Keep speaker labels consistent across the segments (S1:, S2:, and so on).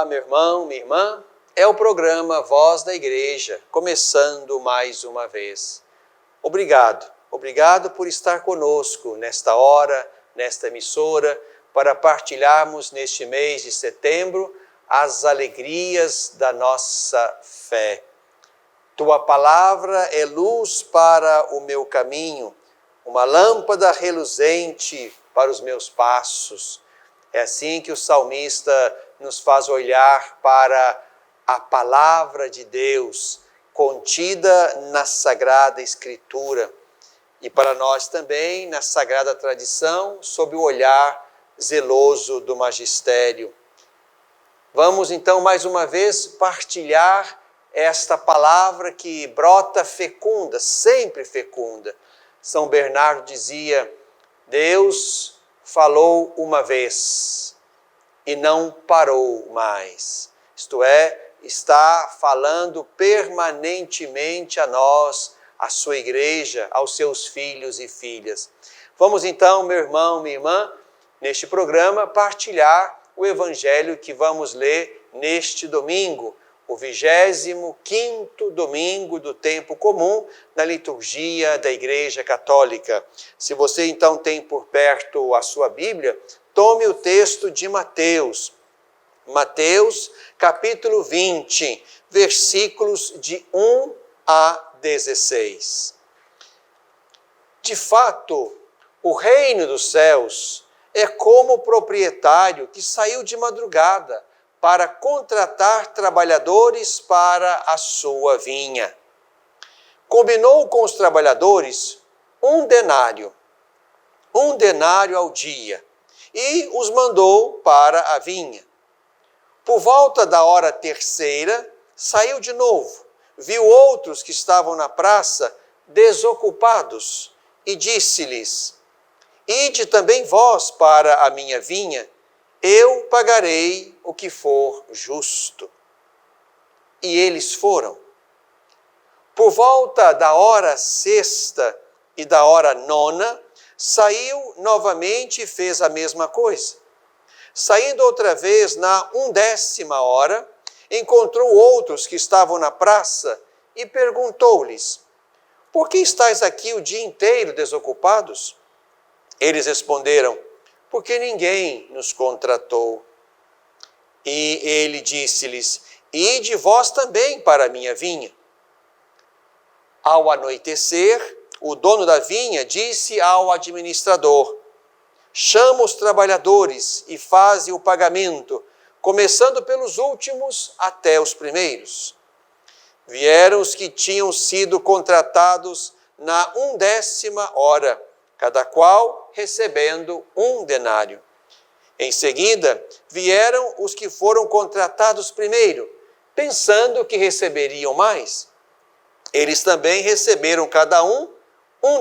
S1: Olá, meu irmão, minha irmã. É o programa Voz da Igreja, começando mais uma vez. Obrigado por estar conosco nesta hora, nesta emissora, para partilharmos neste mês de setembro as alegrias da nossa fé. Tua palavra é luz para o meu caminho, uma lâmpada reluzente para os meus passos. É assim que o salmista nos faz olhar para a palavra de Deus contida na Sagrada Escritura e para nós também na Sagrada Tradição, sob o olhar zeloso do magistério. Vamos então mais uma vez partilhar esta palavra que brota fecunda, sempre fecunda. São Bernardo dizia: Deus falou uma vez e não parou mais. Isto é, está falando permanentemente a nós, a sua igreja, aos seus filhos e filhas. Vamos então, meu irmão, minha irmã, neste programa partilhar o evangelho que vamos ler neste domingo, o 25º domingo do tempo comum na liturgia da Igreja Católica. Se você então tem por perto a sua Bíblia, tome o texto de Mateus. Mateus, capítulo 20, versículos de 1 a 16. De fato, o reino dos céus é como o proprietário que saiu de madrugada para contratar trabalhadores para a sua vinha. Combinou com os trabalhadores um denário ao dia, e os mandou para a vinha. Por volta da hora terceira, saiu de novo, viu outros que estavam na praça desocupados e disse-lhes: Ide também vós para a minha vinha, eu pagarei o que for justo. E eles foram. Por volta da hora sexta e da hora nona, saiu novamente e fez a mesma coisa. Saindo outra vez na 11ª hora, encontrou outros que estavam na praça e perguntou-lhes: Por que estáis aqui o dia inteiro desocupados? Eles responderam: Porque ninguém nos contratou. E ele disse-lhes: Ide vós também para a minha vinha. Ao anoitecer, o dono da vinha disse ao administrador: Chama os trabalhadores e faze o pagamento, começando pelos últimos até os primeiros. Vieram os que tinham sido contratados na 11ª hora, cada qual recebendo um denário. Em seguida, vieram os que foram contratados primeiro, pensando que receberiam mais. Eles também receberam cada um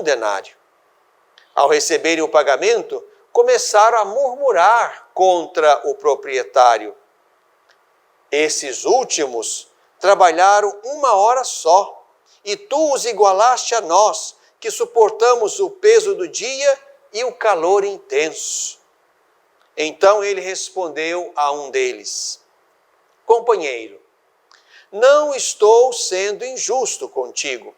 S1: denário. Ao receberem o pagamento, começaram a murmurar contra o proprietário. Esses últimos trabalharam 1 hora só, e tu os igualaste a nós, que suportamos o peso do dia e o calor intenso. Então ele respondeu a um deles: Companheiro, não estou sendo injusto contigo.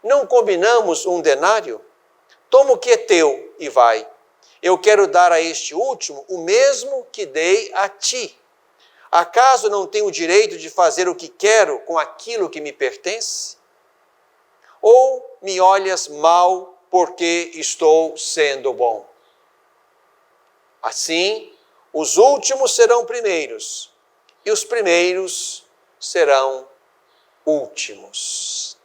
S1: Não combinamos um denário? Toma o que é teu e vai. Eu quero dar a este último o mesmo que dei a ti. Acaso não tenho o direito de fazer o que quero com aquilo que me pertence? Ou me olhas mal porque estou sendo bom? Assim, os últimos serão primeiros, e os primeiros serão últimos.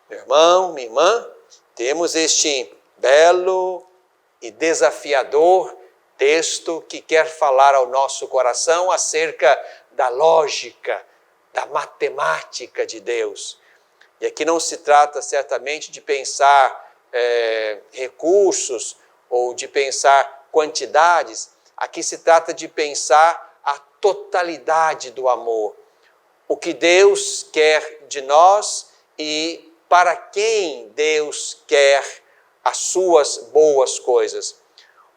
S1: Meu irmão, minha irmã, temos este belo e desafiador texto que quer falar ao nosso coração acerca da lógica, da matemática de Deus. E aqui não se trata certamente de pensar recursos ou de pensar quantidades, aqui se trata de pensar a totalidade do amor. O que Deus quer de nós e para quem Deus quer as suas boas coisas.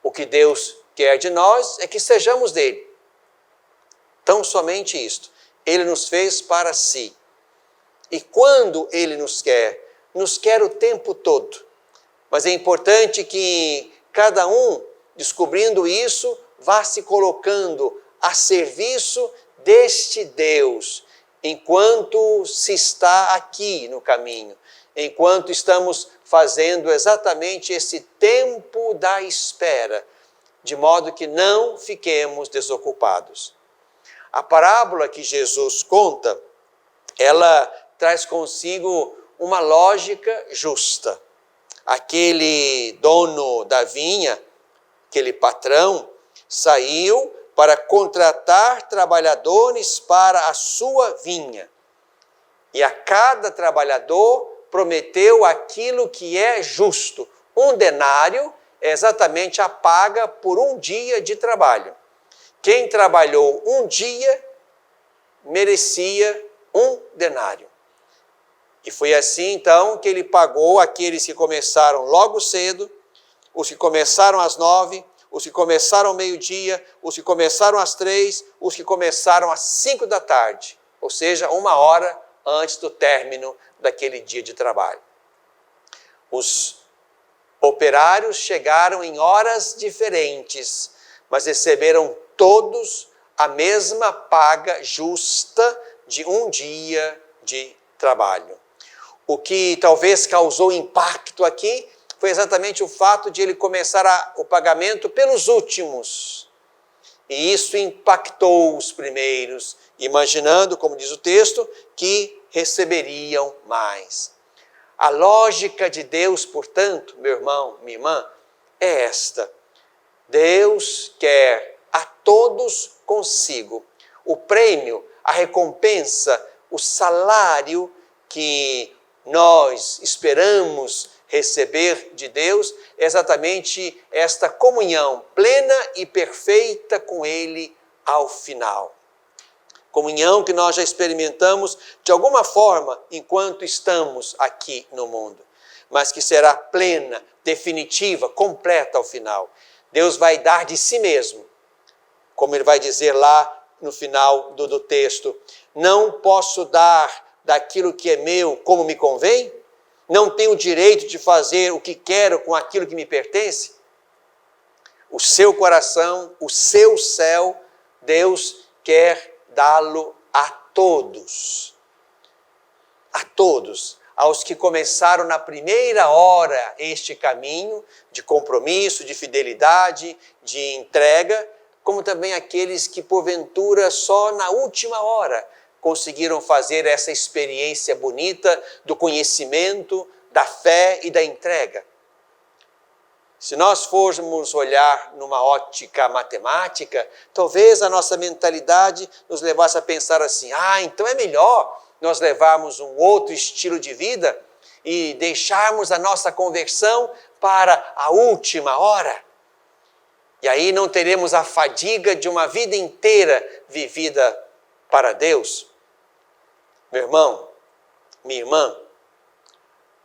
S1: O que Deus quer de nós é que sejamos dele. Tão somente isto. Ele nos fez para si. E quando Ele nos quer o tempo todo. Mas é importante que cada um, descobrindo isso, vá se colocando a serviço deste Deus, enquanto se está aqui no caminho, enquanto estamos fazendo exatamente esse tempo da espera, de modo que não fiquemos desocupados. A parábola que Jesus conta, ela traz consigo uma lógica justa. Aquele dono da vinha, aquele patrão, saiu para contratar trabalhadores para a sua vinha. E a cada trabalhador prometeu aquilo que é justo. 1 denário é exatamente a paga por um dia de trabalho. Quem trabalhou um dia merecia 1 denário. E foi assim, então, que ele pagou aqueles que começaram logo cedo, os que começaram às 9, os que começaram ao meio-dia, os que começaram às 3, os que começaram às 5 da tarde, ou seja, 1 hora antes do término daquele dia de trabalho. Os operários chegaram em horas diferentes, mas receberam todos a mesma paga justa de um dia de trabalho. O que talvez causou impacto aqui foi exatamente o fato de ele começar o pagamento pelos últimos. E isso impactou os primeiros, imaginando, como diz o texto, que receberiam mais. A lógica de Deus, portanto, meu irmão, minha irmã, é esta. Deus quer a todos consigo. O prêmio, a recompensa, o salário que nós esperamos receber de Deus é exatamente esta comunhão plena e perfeita com Ele ao final. Comunhão que nós já experimentamos de alguma forma enquanto estamos aqui no mundo, mas que será plena, definitiva, completa ao final. Deus vai dar de si mesmo, como Ele vai dizer lá no final do texto: não posso dar daquilo que é meu como me convém? Não tenho o direito de fazer o que quero com aquilo que me pertence? O seu coração, o seu céu, Deus quer dá-lo a todos. A todos. Aos que começaram na primeira hora este caminho de compromisso, de fidelidade, de entrega, como também aqueles que porventura só na última hora conseguiram fazer essa experiência bonita do conhecimento, da fé e da entrega. Se nós formos olhar numa ótica matemática, talvez a nossa mentalidade nos levasse a pensar assim: então é melhor nós levarmos um outro estilo de vida e deixarmos a nossa conversão para a última hora. E aí não teremos a fadiga de uma vida inteira vivida para Deus. Meu irmão, minha irmã,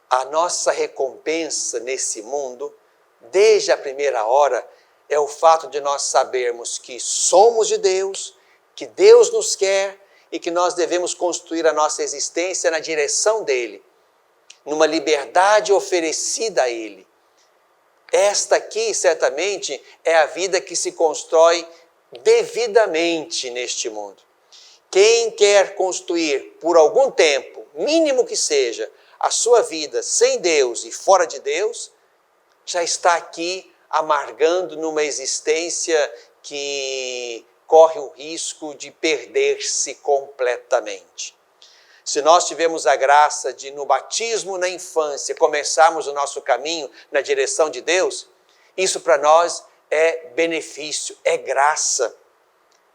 S1: a nossa recompensa nesse mundo, desde a primeira hora, é o fato de nós sabermos que somos de Deus, que Deus nos quer e que nós devemos construir a nossa existência na direção dEle, numa liberdade oferecida a Ele. Esta aqui, certamente, é a vida que se constrói devidamente neste mundo. Quem quer construir por algum tempo, mínimo que seja, a sua vida sem Deus e fora de Deus, já está aqui amargando numa existência que corre o risco de perder-se completamente. Se nós tivermos a graça de, no batismo na infância, começarmos o nosso caminho na direção de Deus, isso para nós é benefício, é graça.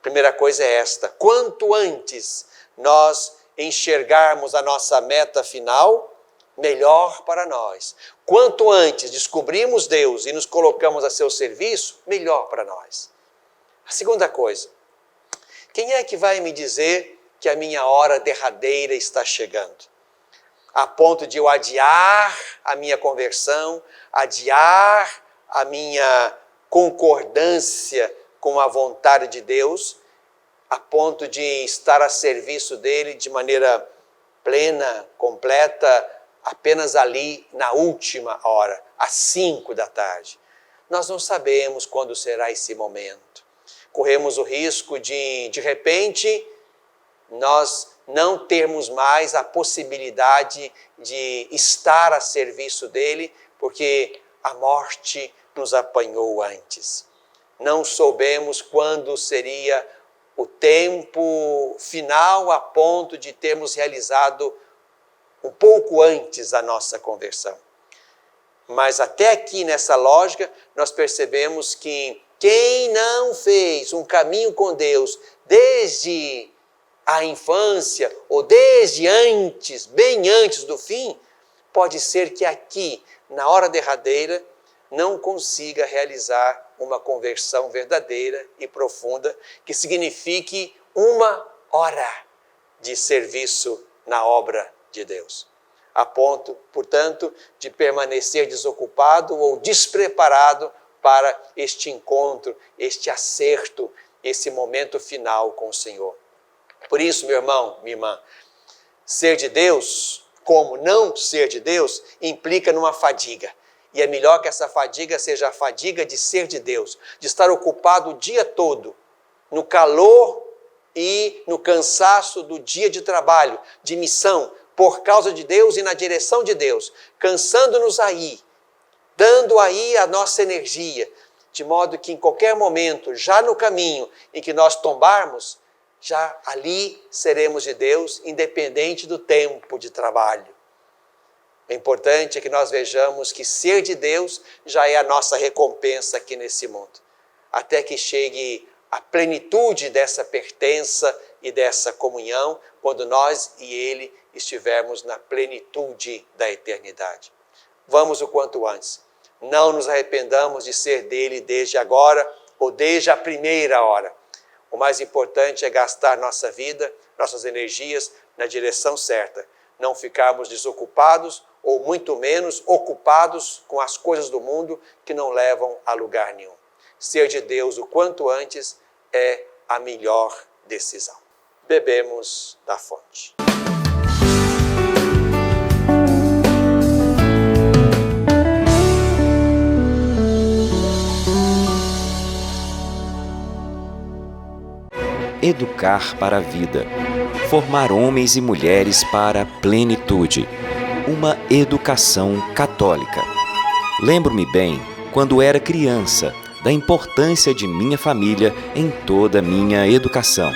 S1: Primeira coisa é esta: quanto antes nós enxergarmos a nossa meta final, melhor para nós. Quanto antes descobrimos Deus e nos colocamos a seu serviço, melhor para nós. A segunda coisa: quem é que vai me dizer que a minha hora derradeira está chegando? A ponto de eu adiar a minha conversão, adiar a minha concordância com a vontade de Deus a ponto de estar a serviço dele de maneira plena, completa, apenas ali na última hora, às 5 da tarde. Nós não sabemos quando será esse momento. Corremos o risco de repente, nós não termos mais a possibilidade de estar a serviço dele, porque a morte nos apanhou antes. Não soubemos quando seria o tempo final a ponto de termos realizado um pouco antes a nossa conversão. Mas até aqui nessa lógica, nós percebemos que quem não fez um caminho com Deus desde a infância ou desde antes, bem antes do fim, pode ser que aqui, na hora derradeira, não consiga realizar uma conversão verdadeira e profunda, que signifique uma hora de serviço na obra de Deus. A ponto, portanto, de permanecer desocupado ou despreparado para este encontro, este acerto, esse momento final com o Senhor. Por isso, meu irmão, minha irmã, ser de Deus, como não ser de Deus, implica numa fadiga. E é melhor que essa fadiga seja a fadiga de ser de Deus, de estar ocupado o dia todo, no calor e no cansaço do dia de trabalho, de missão, por causa de Deus e na direção de Deus, cansando-nos aí, dando aí a nossa energia, de modo que em qualquer momento, já no caminho em que nós tombarmos, já ali seremos de Deus, independente do tempo de trabalho. O importante é que nós vejamos que ser de Deus já é a nossa recompensa aqui nesse mundo, até que chegue a plenitude dessa pertença e dessa comunhão, quando nós e Ele estivermos na plenitude da eternidade. Vamos o quanto antes. Não nos arrependamos de ser dele desde agora ou desde a primeira hora. O mais importante é gastar nossa vida, nossas energias na direção certa. Não ficarmos desocupados ou muito menos ocupados com as coisas do mundo que não levam a lugar nenhum. Ser de Deus o quanto antes é a melhor decisão. Bebemos da fonte.
S2: Educar para a vida. Formar homens e mulheres para a plenitude. Uma educação católica. Lembro-me bem, quando era criança, da importância de minha família em toda a minha educação.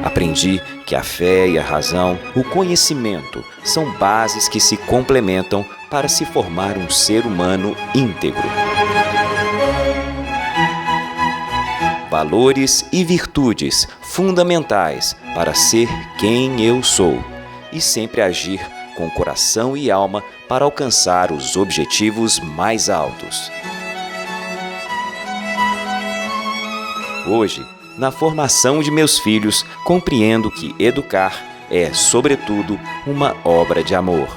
S2: Aprendi que a fé e a razão, o conhecimento, são bases que se complementam para se formar um ser humano íntegro. Valores e virtudes fundamentais para ser quem eu sou e sempre agir com coração e alma para alcançar os objetivos mais altos. Hoje, na formação de meus filhos, compreendo que educar é, sobretudo, uma obra de amor.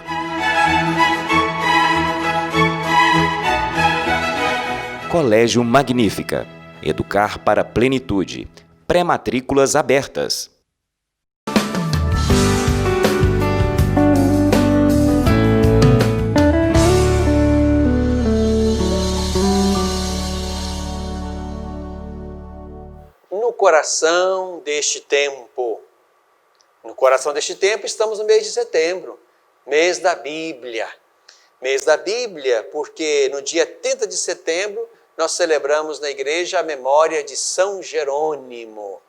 S2: Colégio Magnífica. Educar para a plenitude. Pré-matrículas abertas.
S1: No coração deste tempo, estamos no mês de setembro, mês da Bíblia. Mês da Bíblia, porque no dia 30 de setembro, nós celebramos na igreja a memória de São Jerônimo.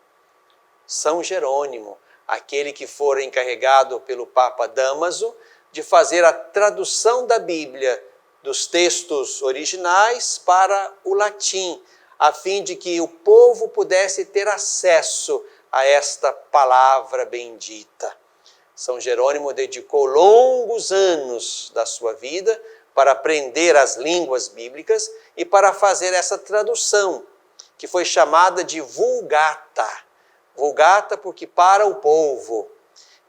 S1: São Jerônimo, aquele que fora encarregado pelo Papa Dámaso de fazer a tradução da Bíblia dos textos originais para o latim, a fim de que o povo pudesse ter acesso a esta palavra bendita. São Jerônimo dedicou longos anos da sua vida para aprender as línguas bíblicas e para fazer essa tradução, que foi chamada de Vulgata. Vulgata porque para o povo.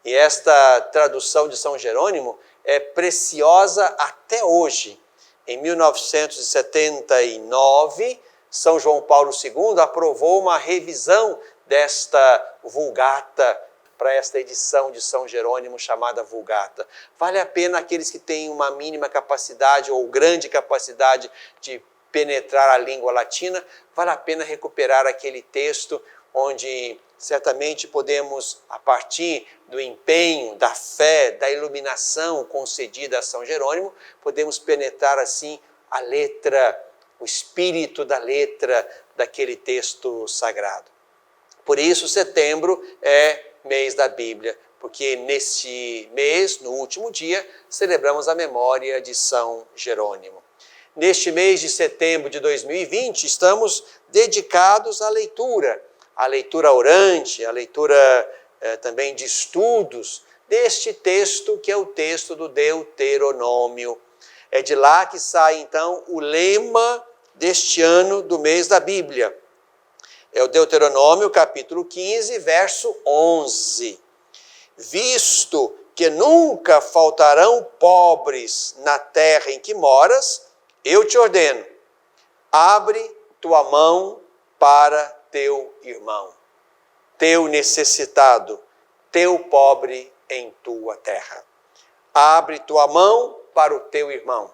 S1: E esta tradução de São Jerônimo é preciosa até hoje. Em 1979, São João Paulo II aprovou uma revisão desta Vulgata para esta edição de São Jerônimo chamada Vulgata. Vale a pena aqueles que têm uma mínima capacidade ou grande capacidade de penetrar a língua latina, vale a pena recuperar aquele texto onde certamente podemos, a partir do empenho, da fé, da iluminação concedida a São Jerônimo, podemos penetrar assim a letra, o espírito da letra daquele texto sagrado. Por isso, setembro é mês da Bíblia, porque neste mês, no último dia, celebramos a memória de São Jerônimo. Neste mês de setembro de 2020, estamos dedicados à leitura orante, à leitura também de estudos deste texto, que é o texto do Deuteronômio. É de lá que sai, então, o lema deste ano do mês da Bíblia. É o Deuteronômio, capítulo 15, verso 11. Visto que nunca faltarão pobres na terra em que moras, eu te ordeno, abre tua mão para teu irmão, teu necessitado, teu pobre em tua terra. Abre tua mão para o teu irmão.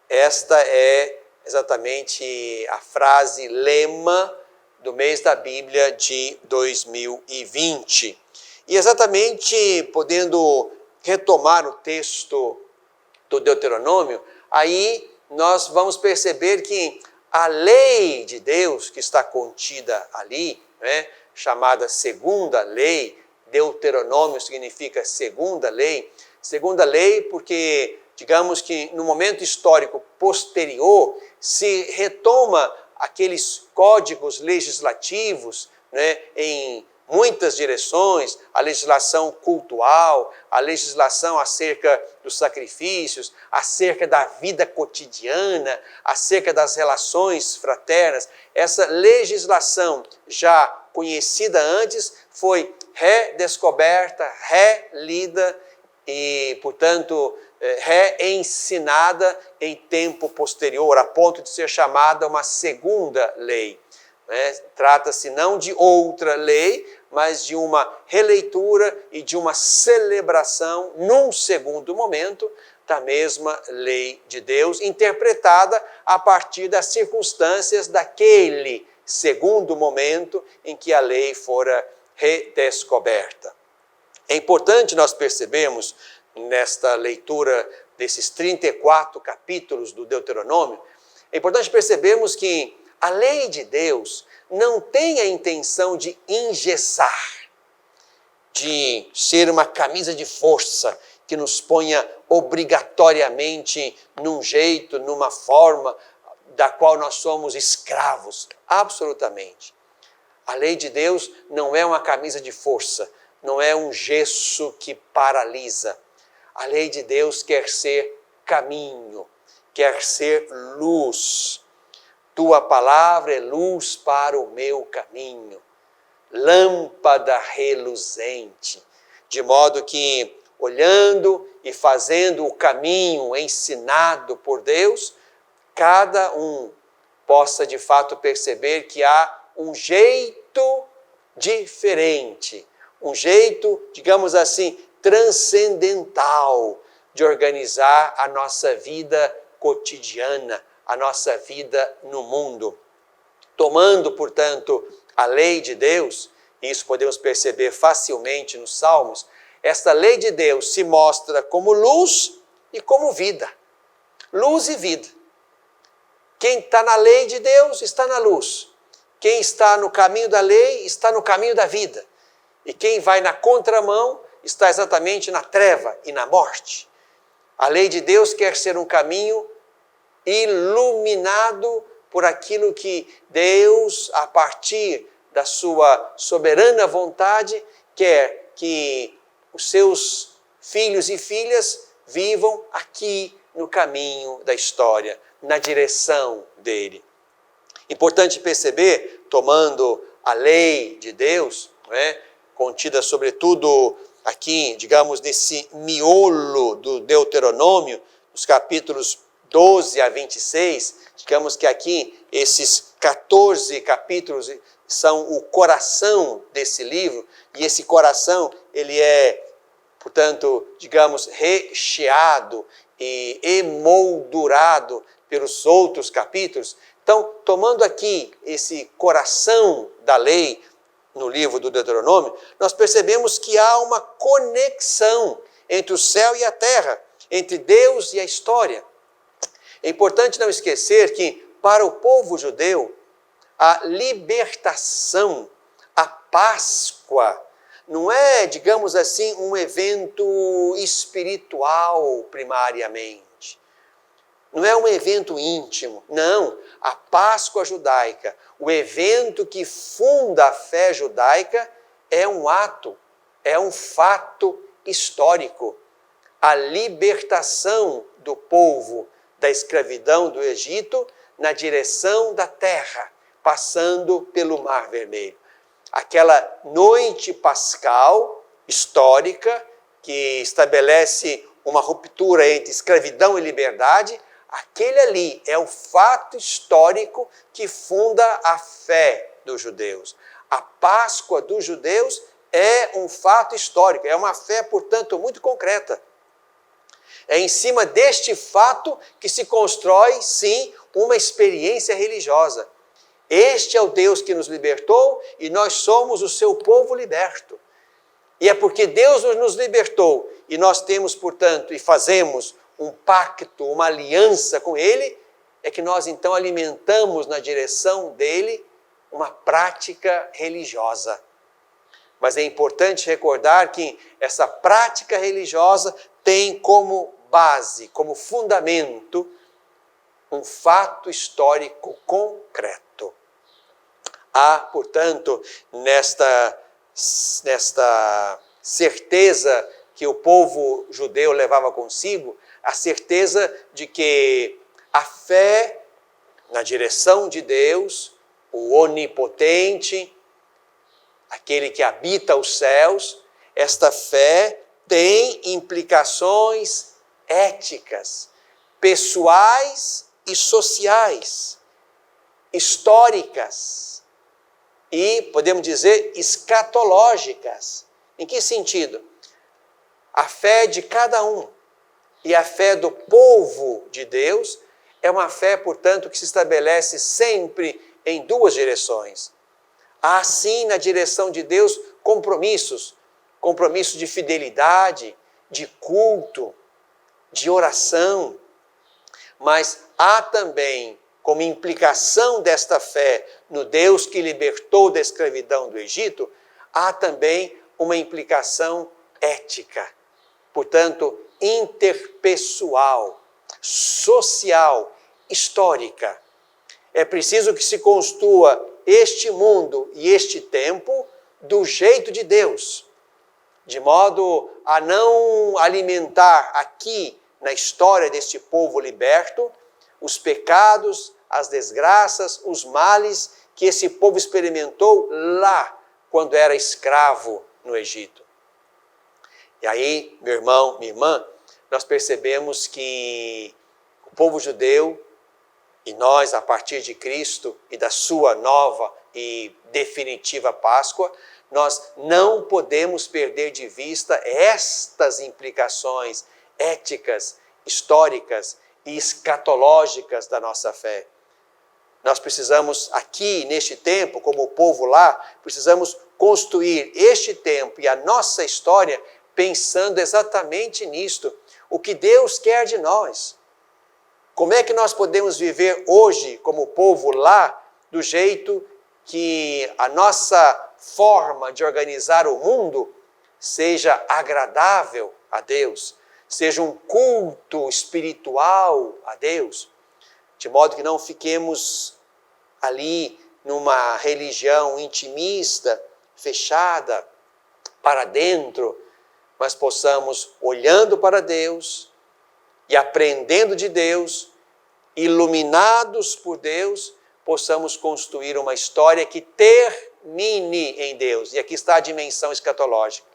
S1: Esta é exatamente a frase lema do mês da Bíblia de 2020. E exatamente podendo retomar o texto do Deuteronômio, aí nós vamos perceber que a lei de Deus que está contida ali, chamada segunda lei, Deuteronômio significa segunda lei porque, digamos que no momento histórico posterior, se retoma aqueles códigos legislativos, em muitas direções, a legislação cultual, a legislação acerca dos sacrifícios, acerca da vida cotidiana, acerca das relações fraternas. Essa legislação já conhecida antes foi redescoberta, relida e, portanto, reensinada em tempo posterior, a ponto de ser chamada uma segunda lei. Trata-se não de outra lei, mas de uma releitura e de uma celebração, num segundo momento, da mesma lei de Deus, interpretada a partir das circunstâncias daquele segundo momento em que a lei fora redescoberta. É importante nós percebermos, nesta leitura desses 34 capítulos do Deuteronômio, é importante percebermos que a lei de Deus não tem a intenção de engessar, de ser uma camisa de força que nos ponha obrigatoriamente num jeito, numa forma da qual nós somos escravos. Absolutamente. A lei de Deus não é uma camisa de força, não é um gesso que paralisa. A lei de Deus quer ser caminho, quer ser luz. Tua palavra é luz para o meu caminho, lâmpada reluzente, de modo que, olhando e fazendo o caminho ensinado por Deus, cada um possa de fato perceber que há um jeito diferente, um jeito, digamos assim, transcendental de organizar a nossa vida cotidiana, a nossa vida no mundo. Tomando, portanto, a lei de Deus, e isso podemos perceber facilmente nos Salmos, esta lei de Deus se mostra como luz e como vida. Luz e vida. Quem está na lei de Deus está na luz. Quem está no caminho da lei está no caminho da vida. E quem vai na contramão está exatamente na treva e na morte. A lei de Deus quer ser um caminho iluminado por aquilo que Deus, a partir da sua soberana vontade, quer que os seus filhos e filhas vivam aqui no caminho da história, na direção dele. Importante perceber, tomando a lei de Deus, contida sobretudo aqui, digamos, nesse miolo do Deuteronômio, nos capítulos 12 a 26, digamos que aqui esses 14 capítulos são o coração desse livro, e esse coração, ele é, portanto, digamos, recheado e emoldurado pelos outros capítulos. Então, tomando aqui esse coração da lei no livro do Deuteronômio, nós percebemos que há uma conexão entre o céu e a terra, entre Deus e a história. É importante não esquecer que, para o povo judeu, a libertação, a Páscoa, não é, digamos assim, um evento espiritual primariamente. Não é um evento íntimo. Não, a Páscoa judaica, o evento que funda a fé judaica, é um ato, é um fato histórico. A libertação do povo da escravidão do Egito na direção da terra, passando pelo Mar Vermelho. Aquela noite pascal histórica que estabelece uma ruptura entre escravidão e liberdade, aquele ali é o fato histórico que funda a fé dos judeus. A Páscoa dos judeus é um fato histórico, é uma fé, portanto, muito concreta. É em cima deste fato que se constrói, sim, uma experiência religiosa. Este é o Deus que nos libertou e nós somos o seu povo liberto. E é porque Deus nos libertou e nós temos, portanto, e fazemos um pacto, uma aliança com Ele, é que nós então alimentamos na direção dEle uma prática religiosa. Mas é importante recordar que essa prática religiosa tem como base, como fundamento, um fato histórico concreto. Há, portanto, nesta certeza que o povo judeu levava consigo, a certeza de que a fé na direção de Deus, o onipotente, aquele que habita os céus, esta fé tem implicações éticas, pessoais e sociais, históricas e, podemos dizer, escatológicas. Em que sentido? A fé de cada um e a fé do povo de Deus é uma fé, portanto, que se estabelece sempre em duas direções. Há, sim, na direção de Deus, compromissos de fidelidade, de culto, de oração, mas há também, como implicação desta fé no Deus que libertou da escravidão do Egito, há também uma implicação ética, portanto, interpessoal, social, histórica. É preciso que se construa este mundo e este tempo do jeito de Deus, de modo a não alimentar aqui na história deste povo liberto os pecados, as desgraças, os males que esse povo experimentou lá quando era escravo no Egito. E aí, meu irmão, minha irmã, nós percebemos que o povo judeu e nós, a partir de Cristo e da sua nova e definitiva Páscoa, nós não podemos perder de vista estas implicações éticas, históricas e escatológicas da nossa fé. Nós precisamos aqui, neste tempo, como o povo lá, precisamos construir este tempo e a nossa história pensando exatamente nisto. O que Deus quer de nós. Como é que nós podemos viver hoje, como povo lá, do jeito que a nossa forma de organizar o mundo seja agradável a Deus, seja um culto espiritual a Deus, de modo que não fiquemos ali numa religião intimista, fechada, para dentro, mas possamos, olhando para Deus e aprendendo de Deus, iluminados por Deus, possamos construir uma história que termine em Deus. E aqui está a dimensão escatológica.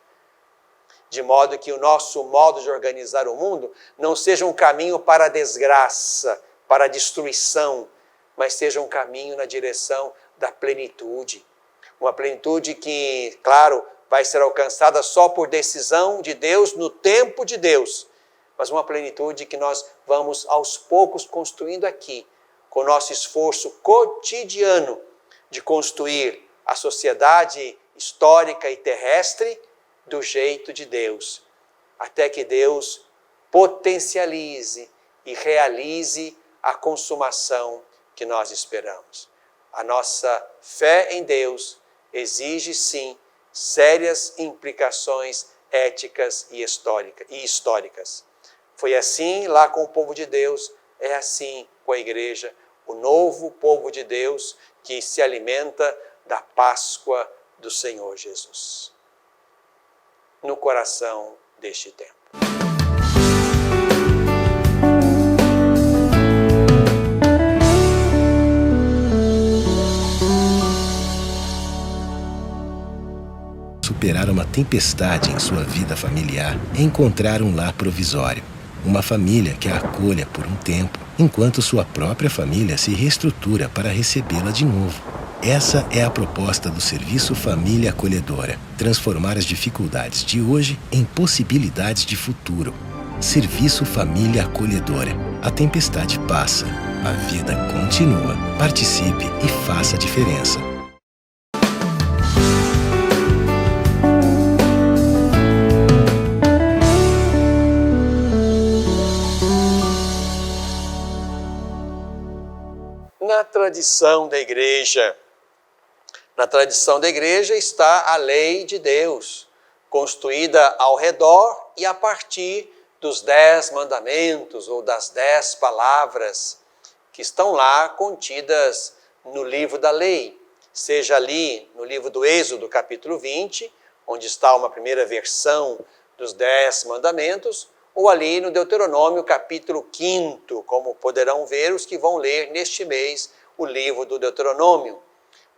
S1: de modo que o nosso modo de organizar o mundo não seja um caminho para a desgraça, para a destruição, mas seja um caminho na direção da plenitude. Uma plenitude que, claro, vai ser alcançada só por decisão de Deus, no tempo de Deus, mas uma plenitude que nós vamos aos poucos construindo aqui, com o nosso esforço cotidiano de construir a sociedade histórica e terrestre do jeito de Deus, até que Deus potencialize e realize a consumação que nós esperamos. A nossa fé em Deus exige, sim, sérias implicações éticas e históricas. Foi assim lá com o povo de Deus, é assim com a igreja, o novo povo de Deus que se alimenta da Páscoa do Senhor Jesus. No coração deste tempo.
S3: Superar uma tempestade em sua vida familiar é encontrar um lar provisório. Uma família que a acolha por um tempo, enquanto sua própria família se reestrutura para recebê-la de novo. Essa é a proposta do Serviço Família Acolhedora. Transformar as dificuldades de hoje em possibilidades de futuro. Serviço Família Acolhedora. A tempestade passa, a vida continua. Participe e faça a diferença.
S1: Na tradição da igreja está a lei de Deus, construída ao redor e a partir dos 10 mandamentos ou das 10 palavras que estão lá contidas no livro da lei. Seja ali no livro do Êxodo, capítulo 20, onde está uma primeira versão dos 10 mandamentos, ou ali no Deuteronômio, capítulo 5, como poderão ver os que vão ler neste mês o livro do Deuteronômio.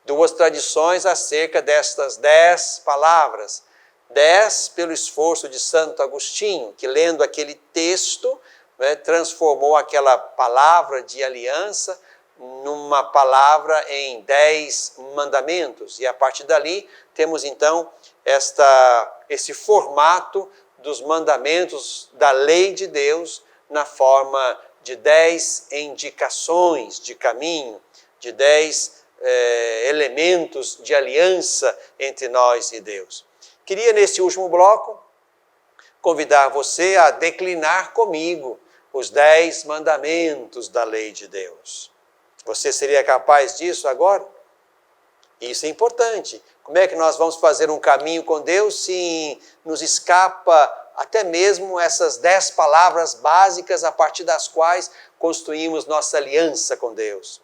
S1: 2 tradições acerca destas 10 palavras. 10 pelo esforço de Santo Agostinho, que lendo aquele texto, transformou aquela palavra de aliança numa palavra em 10 mandamentos. E a partir dali temos então esse formato dos mandamentos da lei de Deus na forma de 10 indicações de caminho, de 10 elementos de aliança entre nós e Deus. Queria, nesse último bloco, convidar você a declinar comigo os 10 mandamentos da lei de Deus. Você seria capaz disso agora? Isso é importante. Como é que nós vamos fazer um caminho com Deus se nos escapa até mesmo essas 10 palavras básicas a partir das quais construímos nossa aliança com Deus?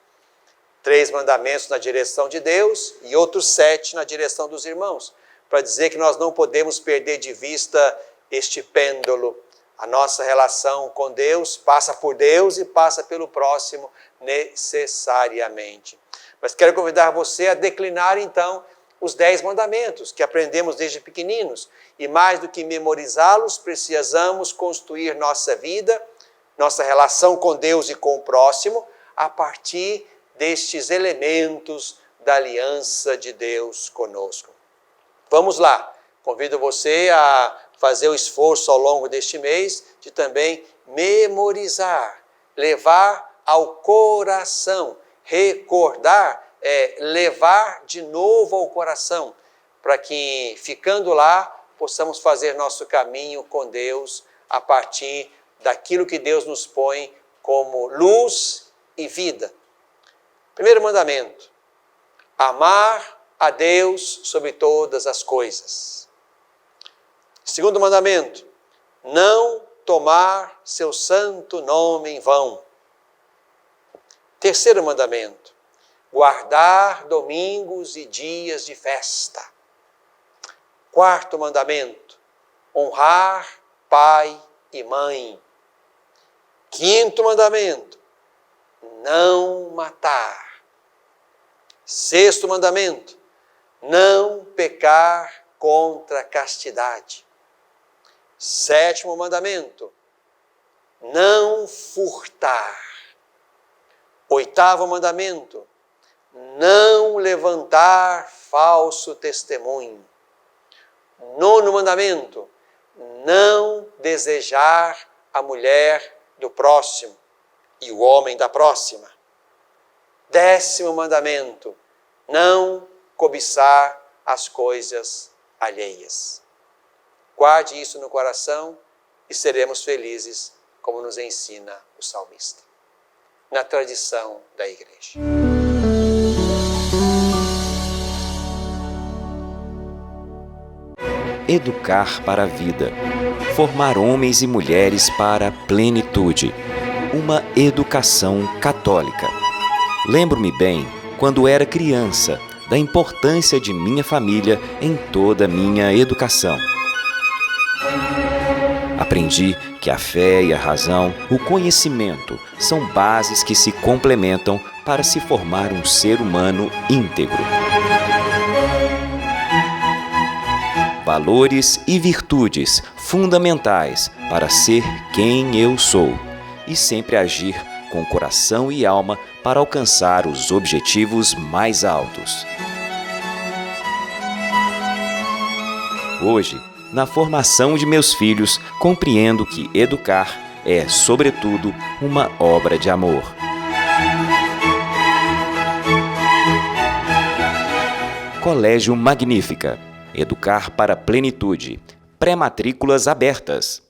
S1: 3 mandamentos na direção de Deus e outros 7 na direção dos irmãos, para dizer que nós não podemos perder de vista este pêndulo. A nossa relação com Deus passa por Deus e passa pelo próximo necessariamente. Mas quero convidar você a declinar então os 10 mandamentos que aprendemos desde pequeninos. E mais do que memorizá-los, precisamos construir nossa vida, nossa relação com Deus e com o próximo, a partir destes elementos da aliança de Deus conosco. Vamos lá, convido você a fazer o esforço ao longo deste mês de também memorizar, levar ao coração, recordar, levar de novo ao coração, para que, ficando lá, possamos fazer nosso caminho com Deus a partir daquilo que Deus nos põe como luz e vida. Primeiro mandamento: amar a Deus sobre todas as coisas. Segundo mandamento: não tomar seu santo nome em vão. Terceiro mandamento: guardar domingos e dias de festa. Quarto mandamento: honrar pai e mãe. Quinto mandamento: não matar. Sexto mandamento: não pecar contra a castidade. 7º mandamento, não furtar. 8º mandamento, não levantar falso testemunho. 9º mandamento, não desejar a mulher do próximo e o homem da próxima. 10º mandamento, não cobiçar as coisas alheias. Guarde isso no coração e seremos felizes, como nos ensina o salmista, na tradição da Igreja.
S2: Educar para a vida. Formar homens e mulheres para a plenitude. Uma educação católica. Lembro-me bem, quando era criança, da importância de minha família em toda a minha educação. Aprendi que a fé e a razão, o conhecimento, são bases que se complementam para se formar um ser humano íntegro. Valores e virtudes fundamentais para ser quem eu sou e sempre agir com coração e alma para alcançar os objetivos mais altos. Hoje, na formação de meus filhos, compreendo que educar é, sobretudo, uma obra de amor. Colégio Magnífica. Educar para a plenitude. Pré-matrículas abertas.